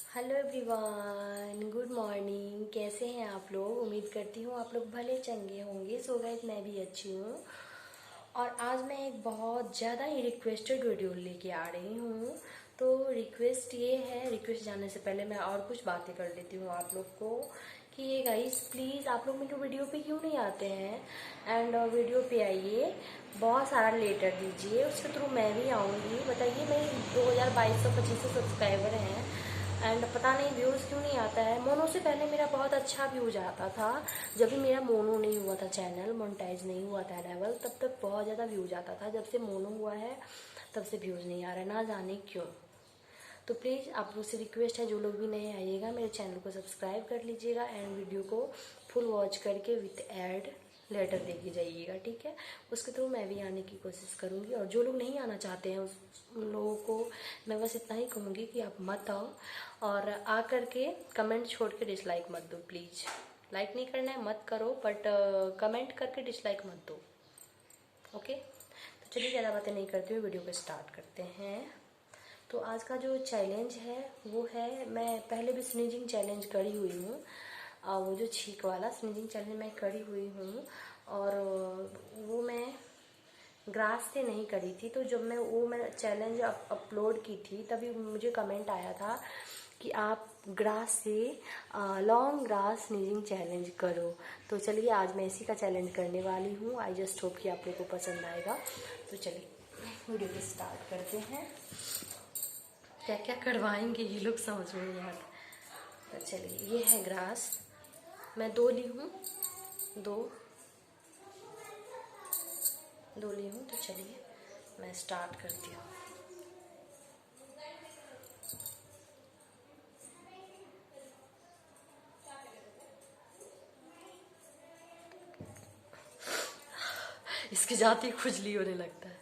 Hello everyone, good morning. कैसे हैं आप लोग? उम्मीद करती हूँ आप लोग भले चंगे होंगे। सो गाइस, मैं भी अच्छी हूँ और आज मैं एक बहुत ज़्यादा ही रिक्वेस्टेड वीडियो लेके आ रही हूँ। तो रिक्वेस्ट ये है, रिक्वेस्ट जाने से पहले मैं और कुछ बातें कर लेती हूँ आप लोग को कि ये गाइस प्लीज़ आप लोग मेरे वीडियो पे क्यों नहीं आते हैं एंड वीडियो पे आइए, बहुत सारा लेटर दीजिए, उसके थ्रू मैं भी आऊँगी। बताइए, मेरे 2225 सब्सक्राइबर हैं एंड पता नहीं व्यूज़ क्यों नहीं आता है। मोनो से पहले मेरा बहुत अच्छा व्यूज आता था, जब भी मेरा मोनो नहीं हुआ था, चैनल मोनेटाइज नहीं हुआ था लेवल, तब तक बहुत ज़्यादा व्यूज आता था। जब से मोनो हुआ है तब से व्यूज़ नहीं आ रहा है, ना जाने क्यों। तो प्लीज़ आप लोग से रिक्वेस्ट है, जो लोग भी नए आइएगा मेरे चैनल को सब्सक्राइब कर लीजिएगा एंड वीडियो को फुल वॉच करके विथ ऐड लेटर देके जाइएगा, ठीक है। उसके थ्रू मैं भी आने की कोशिश करूँगी और जो लोग नहीं आना चाहते हैं उन लोगों को मैं बस इतना ही कहूँगी कि आप मत आओ और आ करके कमेंट छोड़ के डिसलाइक मत दो प्लीज़। लाइक नहीं करना है मत करो, बट कमेंट करके डिसलाइक मत दो, ओके। तो चलिए ज़्यादा बातें नहीं करते हुए वीडियो को स्टार्ट करते हैं। तो आज का जो चैलेंज है वो है, मैं पहले भी स्नीजिंग चैलेंज करी हुई हूँ, वो जो छींक वाला स्नीजिंग चैलेंज मैं करी हुई हूँ और वो मैं ग्रास से नहीं करी थी। तो जब मैं चैलेंज अपलोड की थी तभी मुझे कमेंट आया था कि आप ग्रास से लॉन्ग ग्रास स्नीजिंग चैलेंज करो। तो चलिए आज मैं इसी का चैलेंज करने वाली हूँ। आई जस्ट होप कि आप लोगों को पसंद आएगा। तो चलिए वीडियो को स्टार्ट करते हैं। क्या क्या करवाएंगे ये लोग समझ में नहीं आता। तो चलिए, ये है ग्रास, मैं दो ली हूँ, दो दो ली हूँ। तो चलिए मैं स्टार्ट करती हूँ। इसके जाते ही खुजली होने लगता है।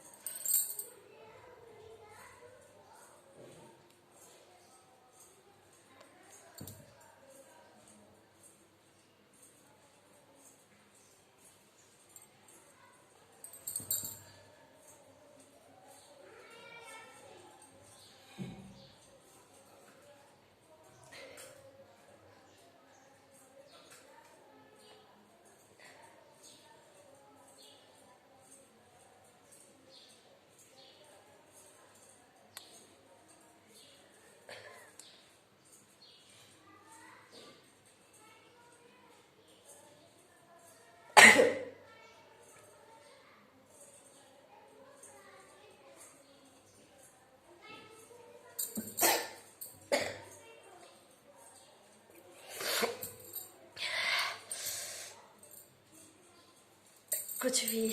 कुछ भी।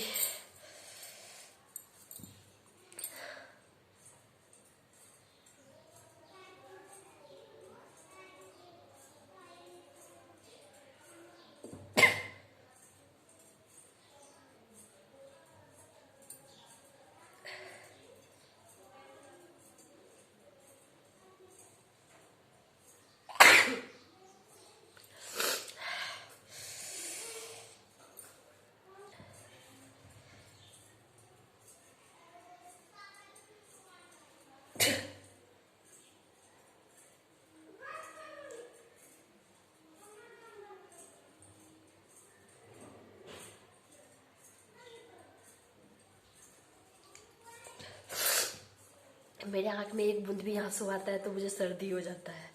मेरे आँख में एक बूंद भी आंसू आता है तो मुझे सर्दी हो जाता है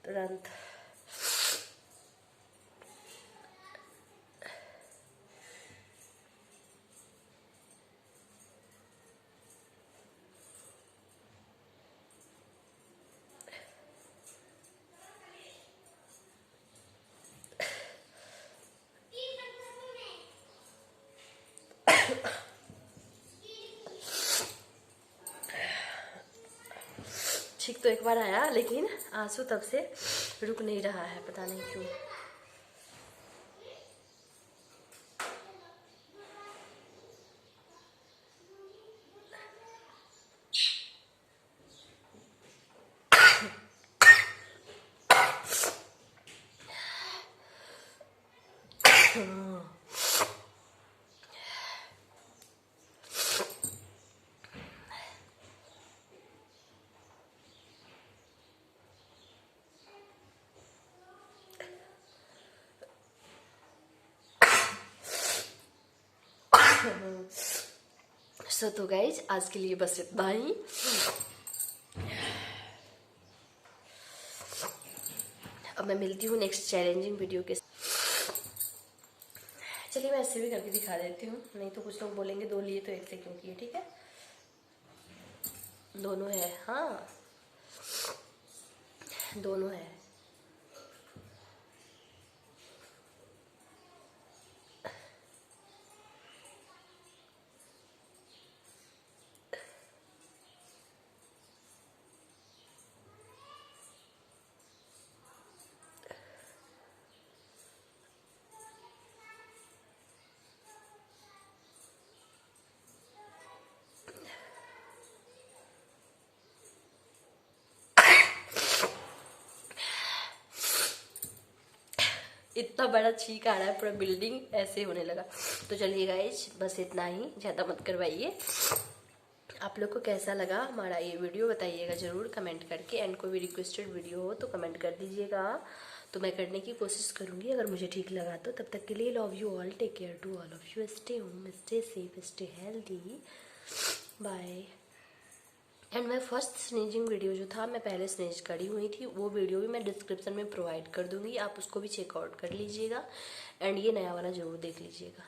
तुरंत। ठीक तो एक बार आया, लेकिन आंसू तब से रुक नहीं रहा है, पता नहीं क्यों। सो तो गाइज आज के लिए बस इतना ही। अब मैं मिलती हूँ नेक्स्ट चैलेंजिंग वीडियो के। चलिए मैं ऐसे भी करके दिखा देती हूँ, नहीं तो कुछ लोग बोलेंगे 2 लिए तो 1 से क्यों किए। ठीक है, दोनों है। हाँ दोनों है। इतना बड़ा छींक आ रहा है, पूरा बिल्डिंग ऐसे होने लगा। तो चलिए गाइज बस इतना ही, ज़्यादा मत करवाइए। आप लोग को कैसा लगा हमारा ये वीडियो बताइएगा ज़रूर कमेंट करके। एंड कोई भी रिक्वेस्टेड वीडियो हो तो कमेंट कर दीजिएगा, तो मैं करने की कोशिश करूँगी अगर मुझे ठीक लगा तो। तब तक के लिए love you all, take care to all of you, stay home, stay safe, stay healthy, bye. And मैं फर्स्ट स्नेजिंग वीडियो जो था, मैं पहले स्नेज करी हुई थी, वो वीडियो भी मैं डिस्क्रिप्शन में प्रोवाइड कर दूंगी, आप उसको भी चेकआउट कर लीजिएगा। एंड ये नया वाला ज़रूर देख लीजिएगा।